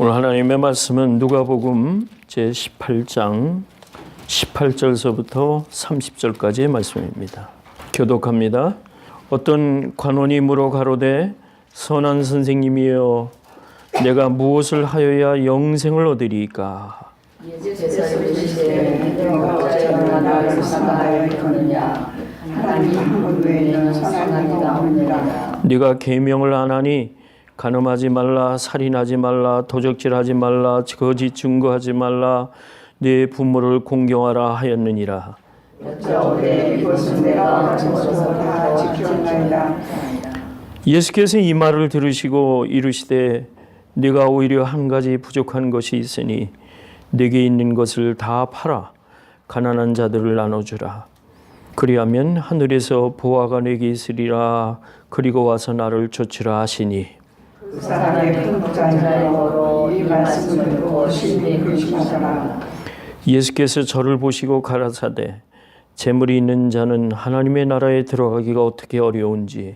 오늘 하나님의 말씀은 누가복음 제18장 18절서부터 30절까지의 말씀입니다. 교독합니다. 어떤 관원이 물어 가로되 선한 선생님이여 내가 무엇을 하여야 영생을 얻으리이까? 예수께서 이르시되 너가 어찌하여 나를 사랑하여 일컫느냐? 하나님 한 분 외에는 선한 이가 없느니라. 네가 계명을 안 하니 간음하지 말라, 살인하지 말라, 도적질하지 말라, 거짓 증거하지 말라, 네 부모를 공경하라 하였느니라. 여짜오되 이것은 내가 어려서부터 다 지켰나이다. 예수께서 이 말을 들으시고 이르시되 네가 오히려 한 가지 부족한 것이 있으니 네게 있는 것을 다 팔아 가난한 자들을 나눠주라. 그리하면 하늘에서 보화가 네게 있으리라. 그리고 와서 나를 좇으라 하시니. 그 사람의 큰 부자이므로 이 말씀을 듣고 심히 근심하더라. 예수께서 저를 보시고 가라사대 재물이 있는 자는 하나님의 나라에 들어가기가 어떻게 어려운지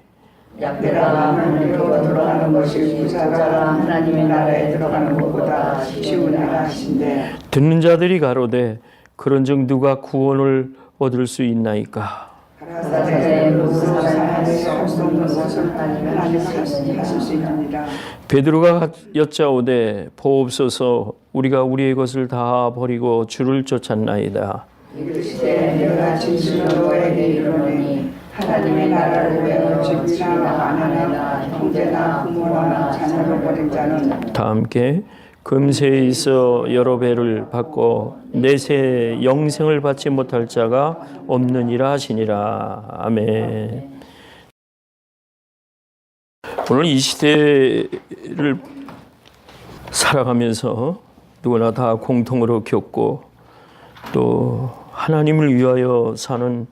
약대가 하나님으로 들어가는 것이 부자가 하나님의 나라에 들어가는 것보다 쉬우니라 하신대. 듣는 자들이 가로되 그런즉 누가 구원을 얻을 수 있나이까? 가라사대 무슨 할수 없는 것을 하나님 하실 수 있느니라. 베드로가 여짜오되 보옵소서 우리가 우리의 것을 다 버리고 주를 쫓았나이다. 이르시되 내가 진실로 너에게 이르노니 하나님의 나라를 위하여 집이나 아내나 형제나 부모나 자녀를 버린 자는 다 함께 금세에 있어 여러 배를 받고 내세 영생을 받지 못할 자가 없느니라 하시니라. 아멘. 오늘 이 시대를 살아가면서 누구나 다 공통으로 겪고 또 하나님을 위하여 사는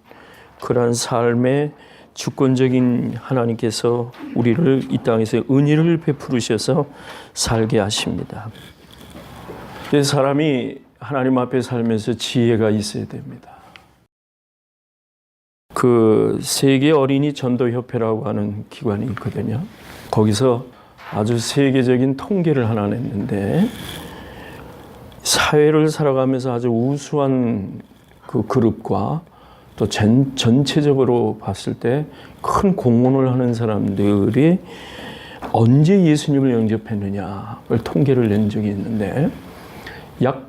그러한 삶의 주권적인 하나님께서 우리를 이 땅에서 은혜를 베푸르셔서 살게 하십니다. 그래서 사람이 하나님 앞에 살면서 지혜가 있어야 됩니다. 그 세계 어린이 전도협회라고 하는 기관이 있거든요. 거기서 아주 세계적인 통계를 하나 냈는데 사회를 살아가면서 아주 우수한 그 그룹과 또 전체적으로 봤을 때 큰 공헌을 하는 사람들이 언제 예수님을 영접했느냐를 통계를 낸 적이 있는데 약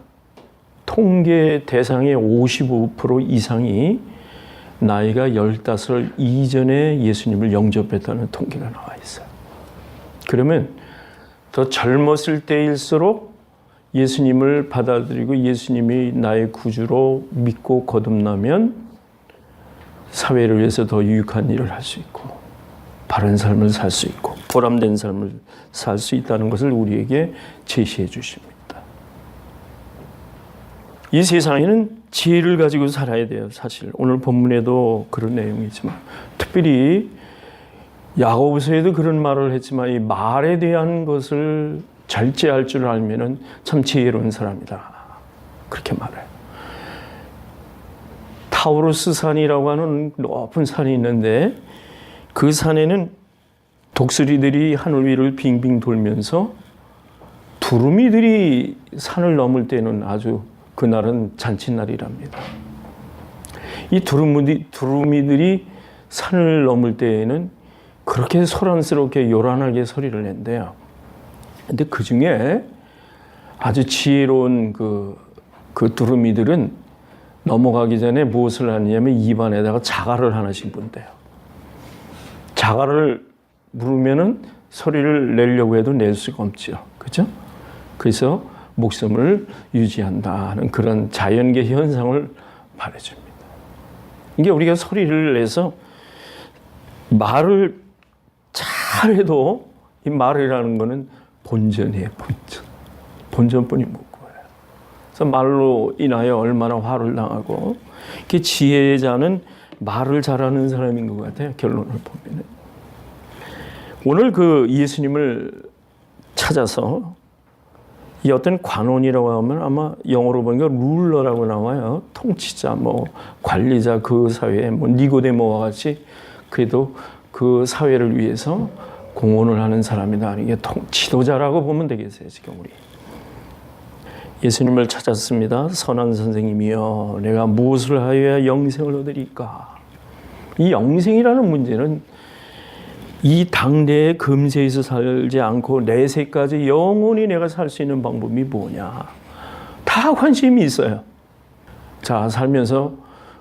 통계 대상의 55% 이상이 나이가 15살 이전에 예수님을 영접했다는 통계가 나와 있어요. 그러면 더 젊었을 때일수록 예수님을 받아들이고 예수님이 나의 구주로 믿고 거듭나면 사회를 위해서 더 유익한 일을 할 수 있고 바른 삶을 살 수 있고 보람된 삶을 살 수 있다는 것을 우리에게 제시해 주십니다. 이 세상에는 지혜를 가지고 살아야 돼요. 사실 오늘 본문에도 그런 내용이지만 특별히 야고보서에도 그런 말을 했지만 이 말에 대한 것을 절제할 줄 알면은 참 지혜로운 사람이다. 그렇게 말해요. 타우루스 산이라고 하는 높은 산이 있는데 그 산에는 독수리들이 하늘 위를 빙빙 돌면서 두루미들이 산을 넘을 때는 아주 그날은 잔칫날이랍니다. 이 두루미들이 산을 넘을 때에는 그렇게 소란스럽게 요란하게 소리를 낸대요. 근데 그 중에 아주 지혜로운 그 두루미들은 넘어가기 전에 무엇을 하냐면 입안에다가 자갈을 하나씩 문대요. 자갈을 물으면은 소리를 내려고 해도 낼 수가 없죠. 그죠? 그래서 목숨을 유지한다는 그런 자연계 현상을 말해줍니다. 이게 우리가 소리를 내서 말을 잘해도 이 말이라는 거는 본전이에요, 본전. 본전뿐이 못 구해요. 그래서 말로 인하여 얼마나 화를 당하고, 이렇게 지혜의 자는 말을 잘하는 사람인 것 같아요, 결론을 보면. 오늘 그 예수님을 찾아서 이 어떤 관원이라고 하면 아마 영어로 보니까 룰러라고 나와요. 통치자, 뭐 관리자, 그 사회에 뭐 니고데모와 같이 그래도 그 사회를 위해서 공헌을 하는 사람이다. 이게 지도자라고 보면 되겠어요, 지금 우리. 예수님을 찾았습니다. 선한 선생님이여, 내가 무엇을 하여야 영생을 얻으리까? 이 영생이라는 문제는 이 당대의 금세에서 살지 않고 내세까지 영원히 내가 살 수 있는 방법이 뭐냐? 다 관심이 있어요. 자, 살면서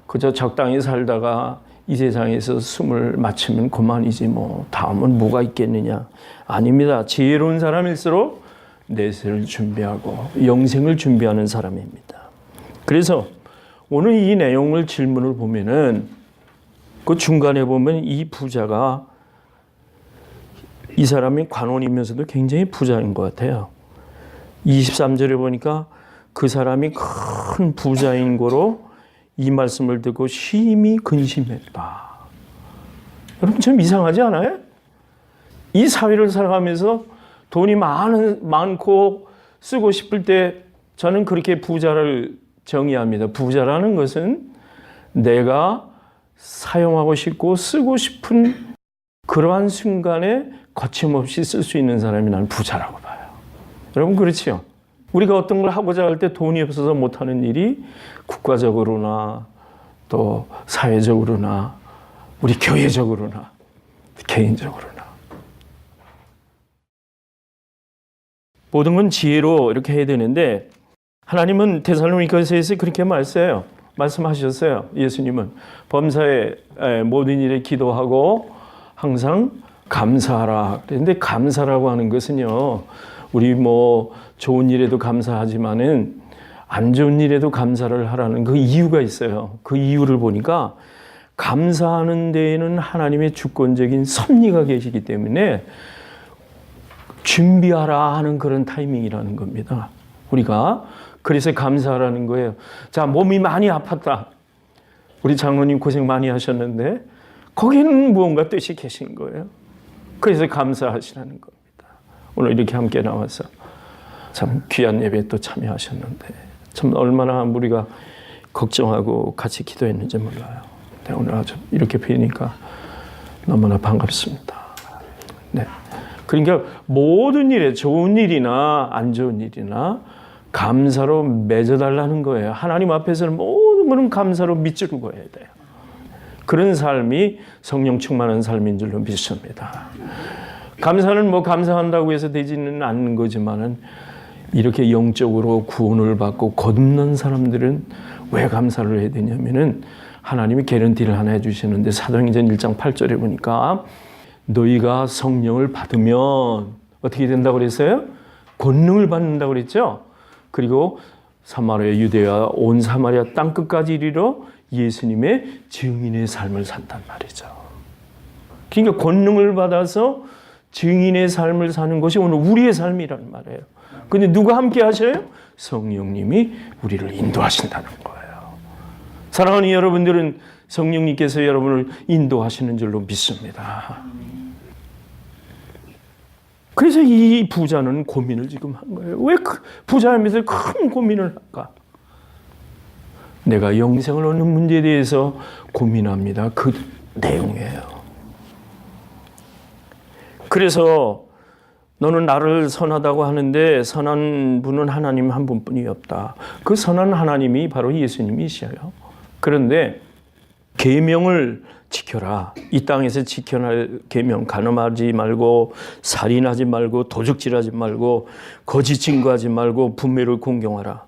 그저 적당히 살다가 이 세상에서 숨을 마치면 그만이지 뭐 다음은 뭐가 있겠느냐? 아닙니다. 지혜로운 사람일수록 내세를 준비하고 영생을 준비하는 사람입니다. 그래서 오늘 이 내용을 질문을 보면은 그 중간에 보면 이 부자가 이 사람이 관원이면서도 굉장히 부자인 것 같아요. 23절에 보니까 그 사람이 큰 부자인 거로 이 말씀을 듣고 심히 근심했다. 여러분 좀 이상하지 않아요? 이 사회를 살아가면서 돈이 많고 쓰고 싶을 때 저는 그렇게 부자를 정의합니다. 부자라는 것은 내가 사용하고 싶고 쓰고 싶은 그러한 순간에 거침없이 쓸 수 있는 사람이 나는 부자라고 봐요. 여러분 그렇지요? 우리가 어떤 걸 하고자 할 때 돈이 없어서 못하는 일이 국가적으로나 또 사회적으로나 우리 교회적으로나 개인적으로나 모든 건 지혜로 이렇게 해야 되는데 하나님은 데살로니가서에서 그렇게 말씀하셨어요. 예수님은 범사에 모든 일에 기도하고 항상 감사하라. 그런데 감사라고 하는 것은요, 우리 뭐 좋은 일에도 감사하지만은 안 좋은 일에도 감사를 하라는 그 이유가 있어요. 그 이유를 보니까 감사하는 데에는 하나님의 주권적인 섭리가 계시기 때문에 준비하라 하는 그런 타이밍이라는 겁니다. 우리가 그래서 감사하라는 거예요. 자, 몸이 많이 아팠다. 우리 장로님 고생 많이 하셨는데 거기는 무언가 뜻이 계신 거예요. 그래서 감사하시라는 겁니다. 오늘 이렇게 함께 나와서 참 귀한 예배에 또 참여하셨는데 참 얼마나 우리가 걱정하고 같이 기도했는지 몰라요. 네, 오늘 아주 이렇게 뵈니까 너무나 반갑습니다. 네. 그러니까 모든 일에 좋은 일이나 안 좋은 일이나 감사로 맺어달라는 거예요. 하나님 앞에서는 모든 것은 감사로 밑줄을 그어야 돼요. 그런 삶이 성령 충만한 삶인 줄로 믿습니다. 감사는 뭐 감사한다고 해서 되지는 않는 거지만은 이렇게 영적으로 구원을 받고 거듭난 사람들은 왜 감사를 해야 되냐면은 하나님이 개런티를 하나 해주시는데 사도행전 1장 8절에 보니까 너희가 성령을 받으면 어떻게 된다고 그랬어요? 권능을 받는다고 그랬죠? 그리고 사마리아, 유대야, 온 사마리아 땅끝까지 이르러 예수님의 증인의 삶을 산단 말이죠. 그러니까 권능을 받아서 증인의 삶을 사는 것이 오늘 우리의 삶이란 말이에요. 근데 누가 함께 하셔요? 성령님이 우리를 인도하신다는 거예요. 사랑하는 여러분들은 성령님께서 여러분을 인도하시는 줄로 믿습니다. 그래서 이 부자는 고민을 지금 한 거예요. 왜 부자이면서 큰 고민을 할까? 내가 영생을 얻는 문제에 대해서 고민합니다. 그 내용이에요. 그래서 너는 나를 선하다고 하는데 선한 분은 하나님 한 분뿐이 없다. 그 선한 하나님이 바로 예수님이셔요. 그런데 계명을 지켜라. 이 땅에서 지켜야 할 계명, 간음하지 말고 살인하지 말고 도적질하지 말고 거짓 증거하지 말고 부모를 공경하라.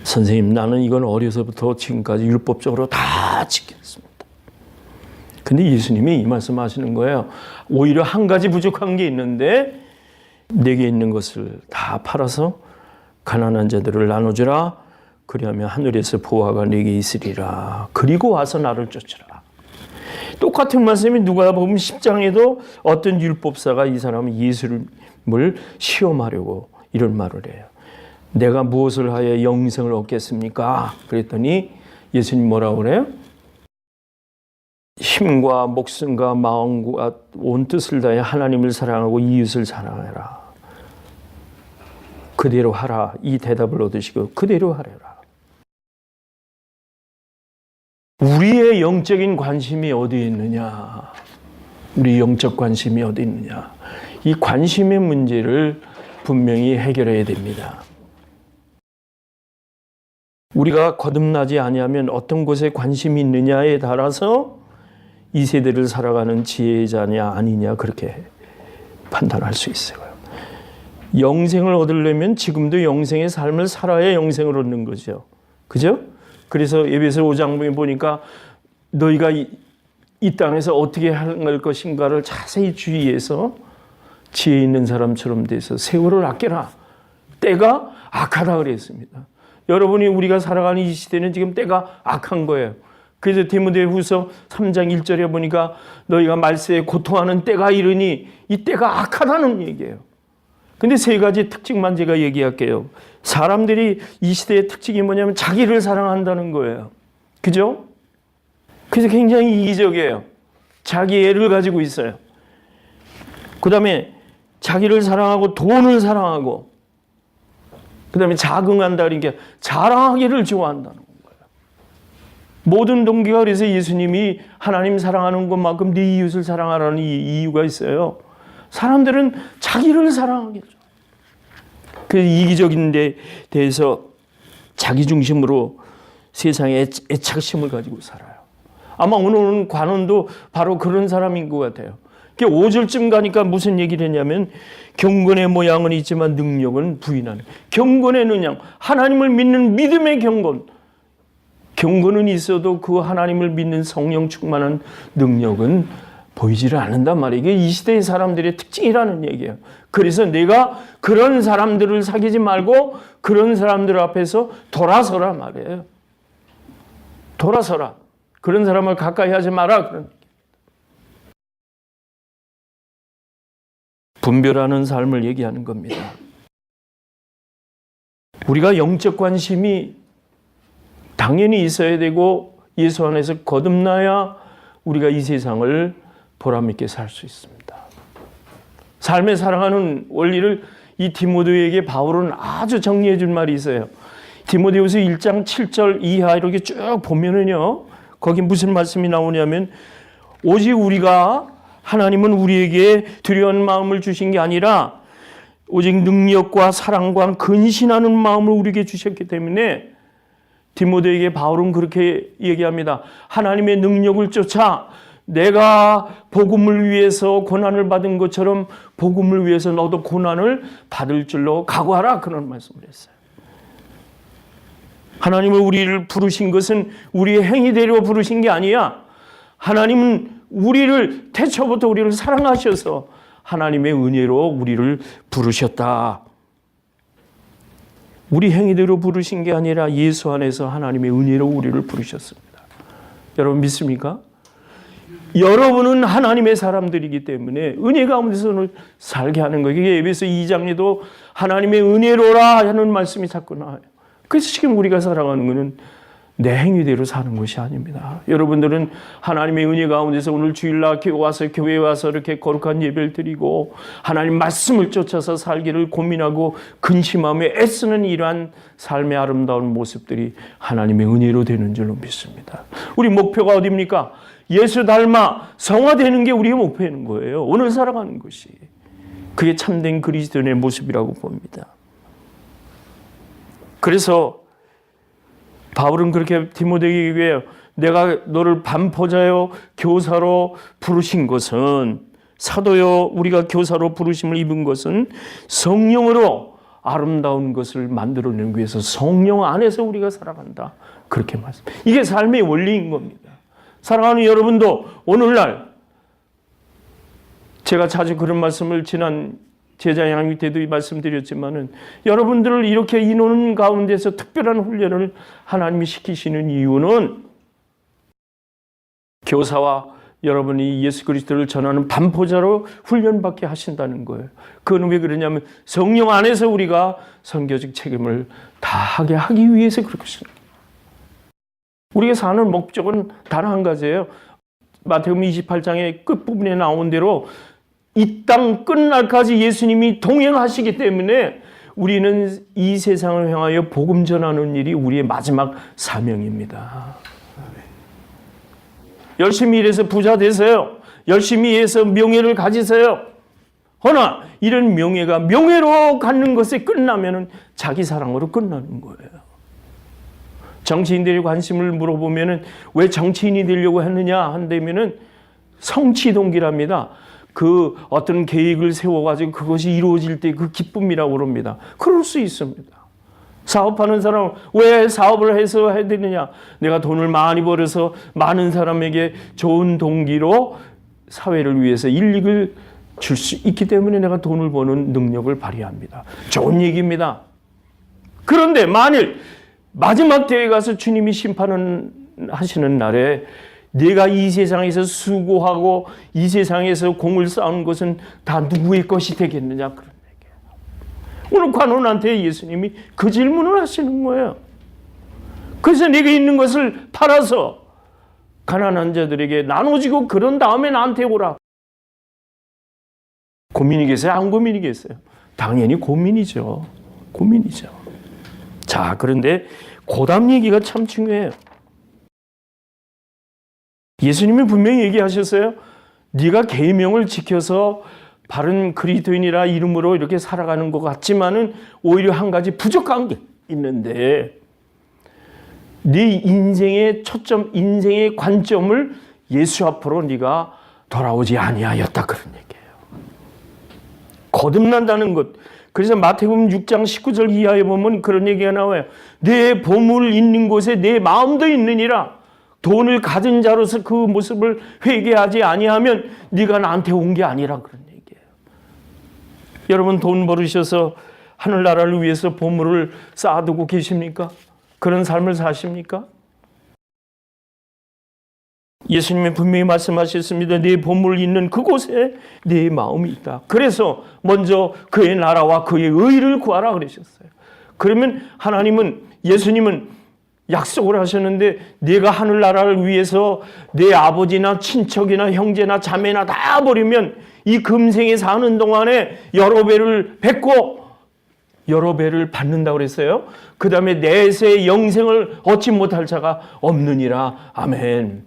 선생님, 나는 이건 어려서부터 지금까지 율법적으로 다 지켰습니다. 근데 예수님이 이 말씀하시는 거예요. 오히려 한 가지 부족한 게 있는데 내게 있는 것을 다 팔아서 가난한 자들을 나눠주라. 그리하면 하늘에서 보화가 내게 있으리라. 그리고 와서 나를 쫓으라. 똑같은 말씀이 누가 보면 10장에도 어떤 율법사가 이 사람은 예수를 시험하려고 이런 말을 해요. 내가 무엇을 하여 영생을 얻겠습니까? 그랬더니 예수님 뭐라고 그래요? 힘과 목숨과 마음과 온 뜻을 다해 하나님을 사랑하고 이웃을 사랑하라. 그대로 하라. 이 대답을 얻으시고 그대로 하래라. 우리의 영적인 관심이 어디에 있느냐? 우리 영적 관심이 어디 있느냐? 이 관심의 문제를 분명히 해결해야 됩니다. 우리가 거듭나지 아니하면 어떤 곳에 관심이 있느냐에 따라서 이 세대를 살아가는 지혜자냐 아니냐 그렇게 판단할 수 있어요. 영생을 얻으려면 지금도 영생의 삶을 살아야 영생을 얻는 거죠. 그죠? 그래서 에베소 5장에 보니까 너희가 이 땅에서 어떻게 할 것인가를 자세히 주의해서 지혜 있는 사람처럼 돼서 세월을 아껴라. 때가 악하다 그랬습니다. 여러분이 우리가 살아가는 이 시대는 지금 때가 악한 거예요. 그래서 디모데후서 3장 1절에 보니까 너희가 말세에 고통하는 때가 이르니 이 때가 악하다는 얘기예요. 근데 세 가지 특징만 제가 얘기할게요. 사람들이 이 시대의 특징이 뭐냐면 자기를 사랑한다는 거예요. 그죠? 그래서 굉장히 이기적이에요. 자기 애를 가지고 있어요. 그 다음에 자기를 사랑하고 돈을 사랑하고 그 다음에 자긍한다 그러니까 자랑하기를 좋아한다는 거예요. 모든 동기가 그래서 예수님이 하나님 사랑하는 것만큼 네 이웃을 사랑하라는 이유가 있어요. 사람들은 자기를 사랑하기를 좋아해요. 그 이기적인 데 대해서 자기 중심으로 세상에 애착심을 가지고 살아요. 아마 오늘 관원도 바로 그런 사람인 것 같아요. 5절쯤 가니까 무슨 얘기를 했냐면 경건의 모양은 있지만 능력은 부인하는. 경건의 능력, 하나님을 믿는 믿음의 경건. 경건은 있어도 그 하나님을 믿는 성령 충만한 능력은 보이지를 않는단 말이에요. 이게 이 시대의 사람들의 특징이라는 얘기예요. 그래서 내가 그런 사람들을 사귀지 말고 그런 사람들 앞에서 돌아서라 말이에요. 돌아서라. 그런 사람을 가까이 하지 마라. 그런 분별하는 삶을 얘기하는 겁니다. 우리가 영적 관심이 당연히 있어야 되고 예수 안에서 거듭나야 우리가 이 세상을 보람있게 살 수 있습니다. 삶에 살아가는 원리를 이 디모데에게 바울은 아주 정리해 줄 말이 있어요. 디모데후서 1장 7절 이하 이렇게 쭉 보면은요. 거기 무슨 말씀이 나오냐면 오직 우리가 하나님은 우리에게 두려운 마음을 주신 게 아니라 오직 능력과 사랑과 근신하는 마음을 우리에게 주셨기 때문에 디모데에게 바울은 그렇게 얘기합니다. 하나님의 능력을 쫓아 내가 복음을 위해서 고난을 받은 것처럼 복음을 위해서 너도 고난을 받을 줄로 각오하라 그런 말씀을 했어요. 하나님은 우리를 부르신 것은 우리의 행위대로 부르신 게 아니야. 하나님은 우리를 태초부터 우리를 사랑하셔서 하나님의 은혜로 우리를 부르셨다. 우리 행위대로 부르신 게 아니라 예수 안에서 하나님의 은혜로 우리를 부르셨습니다. 여러분 믿습니까? 여러분은 하나님의 사람들이기 때문에 은혜 가운데서 살게 하는 거예요. 이게 에베소 2장에도 하나님의 은혜로라 하는 말씀이 자꾸 나와요. 그래서 지금 우리가 살아가는 것은 내 행위대로 사는 것이 아닙니다. 여러분들은 하나님의 은혜 가운데서 오늘 주일날 와서 교회에 와서 이렇게 거룩한 예배를 드리고 하나님 말씀을 쫓아서 살기를 고민하고 근심하며 애쓰는 이러한 삶의 아름다운 모습들이 하나님의 은혜로 되는 줄로 믿습니다. 우리 목표가 어디입니까? 예수 닮아 성화되는 게 우리의 목표인 거예요. 오늘 살아가는 것이. 그게 참된 그리스도인의 모습이라고 봅니다. 그래서 바울은 그렇게 디모데에게 내가 너를 반포자요 교사로 부르신 것은 사도요 우리가 교사로 부르심을 입은 것은 성령으로 아름다운 것을 만들어내기 위해서 성령 안에서 우리가 살아간다. 그렇게 말씀. 이게 삶의 원리인 겁니다. 사랑하는 여러분도 오늘날 제가 자주 그런 말씀을 지난 제자 양육 때도 말씀드렸지만은 여러분들을 이렇게 인원 가운데서 특별한 훈련을 하나님이 시키시는 이유는 교사와 여러분이 예수 그리스도를 전하는 반포자로 훈련받게 하신다는 거예요. 그건 왜 그러냐면 성령 안에서 우리가 선교적 책임을 다하게 하기 위해서 그렇게 하십니다. 우리가 사는 목적은 단 한 가지예요. 마태복음 28장의 끝부분에 나온 대로 이 땅 끝날까지 예수님이 동행하시기 때문에 우리는 이 세상을 향하여 복음 전하는 일이 우리의 마지막 사명입니다. 열심히 일해서 부자 되세요. 열심히 해서 명예를 가지세요. 허나 이런 명예가 명예로 갖는 것에 끝나면 자기 사랑으로 끝나는 거예요. 정치인들이 관심을 물어보면은 왜 정치인이 되려고 했느냐 한다면은 성취 동기랍니다. 그 어떤 계획을 세워가지고 그것이 이루어질 때 그 기쁨이라고 그럽니다. 그럴 수 있습니다. 사업하는 사람은 왜 사업을 해서 해야 되느냐? 내가 돈을 많이 벌어서 많은 사람에게 좋은 동기로 사회를 위해서 일익을 줄 수 있기 때문에 내가 돈을 버는 능력을 발휘합니다. 좋은 얘기입니다. 그런데 만일 마지막 때에 가서 주님이 심판을 하시는 날에 내가 이 세상에서 수고하고 이 세상에서 공을 쌓은 것은 다 누구의 것이 되겠느냐 그런 얘기예요. 오늘 관원한테 예수님이 그 질문을 하시는 거예요. 그래서 네가 있는 것을 팔아서 가난한 자들에게 나눠주고 그런 다음에 나한테 오라. 고민이겠어요? 안 고민이겠어요? 당연히 고민이죠. 고민이죠. 자, 그런데 고담 얘기가 참 중요해요. 예수님이 분명히 얘기하셨어요. 네가 계명을 지켜서 바른 그리스도인이라 이름으로 이렇게 살아가는 것 같지만은 오히려 한 가지 부족한 게 있는데 네 인생의 초점, 인생의 관점을 예수 앞으로 네가 돌아오지 아니하였다 그런 얘기예요. 거듭난다는 것. 그래서 마태복음 6장 19절 이하에 보면 그런 얘기가 나와요. 내 보물 있는 곳에 내 마음도 있느니라. 돈을 가진 자로서 그 모습을 회개하지 아니하면 네가 나한테 온 게 아니라 그런 얘기예요. 여러분 돈 벌으셔서 하늘나라를 위해서 보물을 쌓아두고 계십니까? 그런 삶을 사십니까? 예수님이 분명히 말씀하셨습니다. 네 보물 있는 그곳에 네 마음이 있다. 그래서 먼저 그의 나라와 그의 의를 구하라 그러셨어요. 그러면 하나님은, 예수님은 약속을 하셨는데 내가 하늘나라를 위해서 내 아버지나 친척이나 형제나 자매나 다 버리면 이 금생에 사는 동안에 여러 배를 뵙고 여러 배를 받는다고 그랬어요. 그 다음에 내세 영생을 얻지 못할 자가 없느니라. 아멘.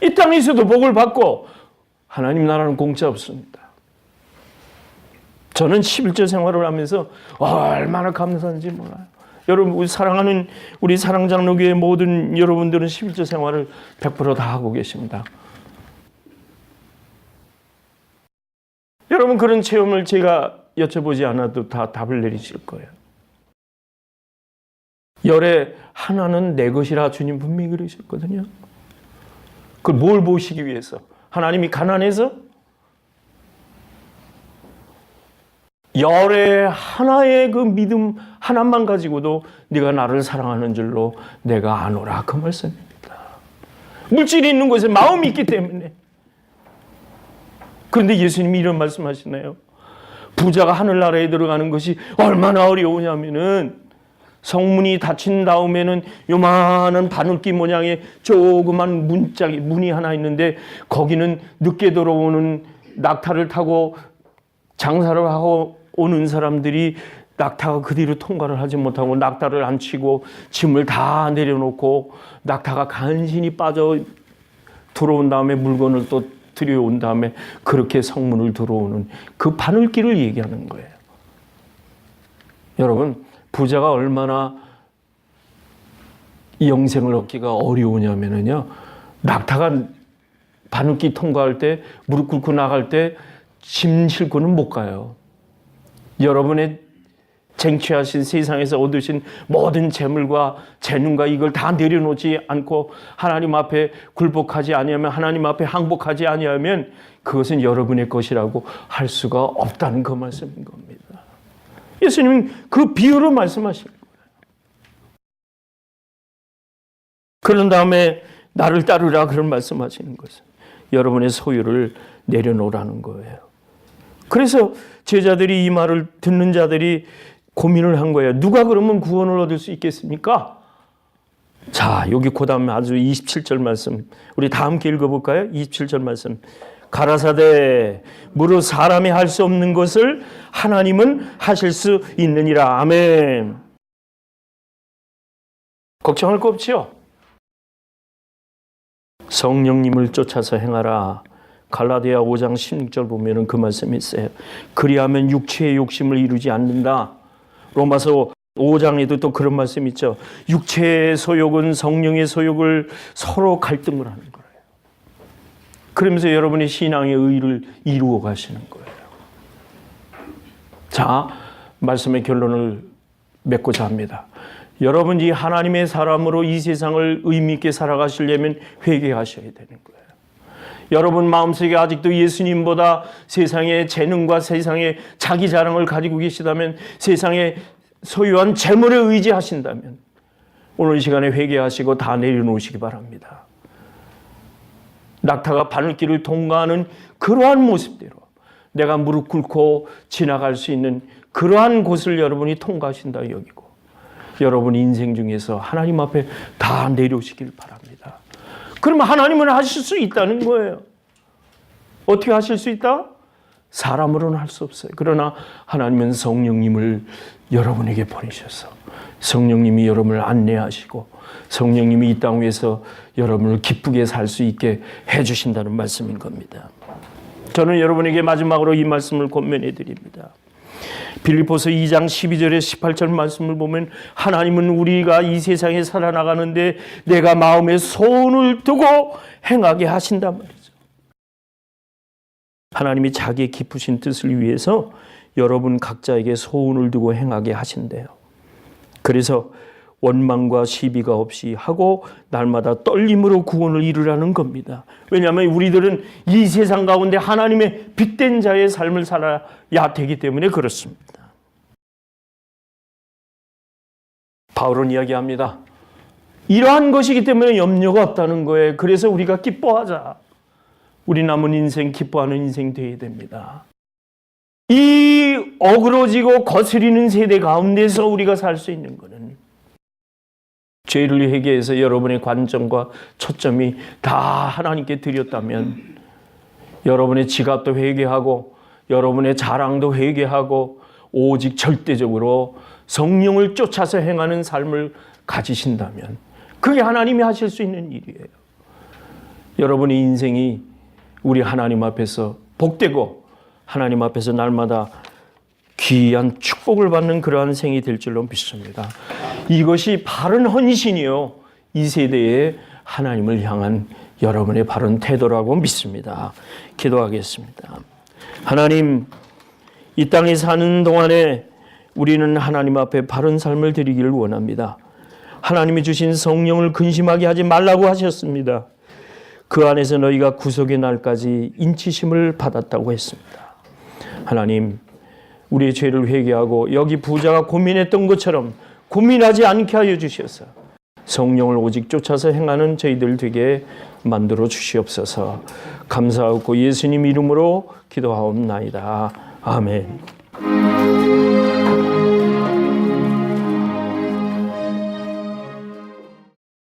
이 땅에서도 복을 받고 하나님 나라는 공짜 없습니다. 저는 11조 생활을 하면서 얼마나 감사한지 몰라요. 여러분, 우리 사랑하는 우리 사랑장로교회 모든 여러분들은 11조 생활을 100% 다 하고 계십니다. 여러분 그런 체험을 제가 여쭤보지 않아도 다 답을 내리실 거예요. 열의 하나는 내 것이라 주님 분명히 그러셨거든요. 그걸 뭘 보시기 위해서? 하나님이 가난해서? 열의 하나의 그 믿음 하나만 가지고도 네가 나를 사랑하는 줄로 내가 아노라 그 말씀입니다. 물질이 있는 곳에 마음이 있기 때문에. 그런데 예수님이 이런 말씀하시네요. 부자가 하늘나라에 들어가는 것이 얼마나 어려우냐면은 성문이 닫힌 다음에는 요만한 바늘귀 모양의 조그만 문이 하나 있는데 거기는 늦게 들어오는 낙타를 타고 장사를 하고 오는 사람들이 낙타가 그 뒤로 통과를 하지 못하고 낙타를 안 치고 짐을 다 내려놓고 낙타가 간신히 빠져 들어온 다음에 물건을 또 들여온 다음에 그렇게 성문을 들어오는 그 바늘길을 얘기하는 거예요. 여러분, 부자가 얼마나 영생을 얻기가 어려우냐면요. 낙타가 바늘길 통과할 때 무릎 꿇고 나갈 때 짐 싣고는 못 가요. 여러분의 쟁취하신 세상에서 얻으신 모든 재물과 재능과 이걸 다 내려놓지 않고 하나님 앞에 굴복하지 아니하면, 하나님 앞에 항복하지 아니하면 그것은 여러분의 것이라고 할 수가 없다는 그 말씀인 겁니다. 예수님은 그 비유로 말씀하신 거예요. 그런 다음에 나를 따르라 그런 말씀하시는 것은 여러분의 소유를 내려놓으라는 거예요. 그래서 제자들이 이 말을 듣는 자들이 고민을 한 거예요. 누가 그러면 구원을 얻을 수 있겠습니까? 자, 여기 그 다음에 아주 27절 말씀 우리 다 함께 읽어볼까요? 27절 말씀. 가라사대 무릇 사람이 할 수 없는 것을 하나님은 하실 수 있느니라. 아멘. 걱정할 거 없지요? 성령님을 쫓아서 행하라. 갈라디아 5장 16절 보면은 그 말씀이 있어요. 그리하면 육체의 욕심을 이루지 않는다. 로마서 5장에도 또 그런 말씀 있죠. 육체의 소욕은 성령의 소욕을 서로 갈등을 하는 거예요. 그러면서 여러분의 신앙의 의를 이루어 가시는 거예요. 자, 말씀의 결론을 맺고자 합니다. 여러분이 하나님의 사람으로 이 세상을 의미 있게 살아가시려면 회개하셔야 되는 거예요. 여러분 마음속에 아직도 예수님보다 세상의 재능과 세상의 자기 자랑을 가지고 계시다면, 세상에 소유한 재물에 의지하신다면 오늘 이 시간에 회개하시고 다 내려놓으시기 바랍니다. 낙타가 바늘길을 통과하는 그러한 모습대로 내가 무릎 꿇고 지나갈 수 있는 그러한 곳을 여러분이 통과하신다 여기고, 여러분 인생 중에서 하나님 앞에 다 내려오시길 바랍니다. 그러면 하나님은 하실 수 있다는 거예요. 어떻게 하실 수 있다? 사람으로는 할 수 없어요. 그러나 하나님은 성령님을 여러분에게 보내셔서 성령님이 여러분을 안내하시고 성령님이 이 땅 위에서 여러분을 기쁘게 살 수 있게 해주신다는 말씀인 겁니다. 저는 여러분에게 마지막으로 이 말씀을 권면해 드립니다. 빌립보서 2장 12절에 18절 말씀을 보면 하나님은 우리가 이 세상에 살아나가는데 내가 마음에 소원을 두고 행하게 하신단 말이죠. 하나님이 자기의 깊으신 뜻을 위해서 여러분 각자에게 소원을 두고 행하게 하신대요. 그래서 원망과 시비가 없이 하고 날마다 떨림으로 구원을 이루라는 겁니다. 왜냐하면 우리들은 이 세상 가운데 하나님의 빛된 자의 삶을 살아야 되기 때문에 그렇습니다. 바울은 이야기합니다. 이러한 것이기 때문에 염려가 없다는 거예요. 그래서 우리가 기뻐하자. 우리 남은 인생 기뻐하는 인생 되어야 됩니다. 이 어그러지고 거스리는 세대 가운데서 우리가 살 수 있는 것은 죄를 회개해서 여러분의 관점과 초점이 다 하나님께 드렸다면 여러분의 지갑도 회개하고 여러분의 자랑도 회개하고 오직 절대적으로 성령을 쫓아서 행하는 삶을 가지신다면 그게 하나님이 하실 수 있는 일이에요. 여러분의 인생이 우리 하나님 앞에서 복되고 하나님 앞에서 날마다 귀한 축복을 받는 그러한 생이 될 줄로 믿습니다. 이것이 바른 헌신이요, 이 세대의 하나님을 향한 여러분의 바른 태도라고 믿습니다. 기도하겠습니다. 하나님, 이 땅에 사는 동안에 우리는 하나님 앞에 바른 삶을 드리기를 원합니다. 하나님이 주신 성령을 근심하게 하지 말라고 하셨습니다. 그 안에서 너희가 구속의 날까지 인치심을 받았다고 했습니다. 하나님, 우리의 죄를 회개하고 여기 부자가 고민했던 것처럼 고민하지 않게 하여 주셔서 성령을 오직 쫓아서 행하는 저희들 되게 만들어 주시옵소서. 감사하고 예수님 이름으로 기도하옵나이다. 아멘.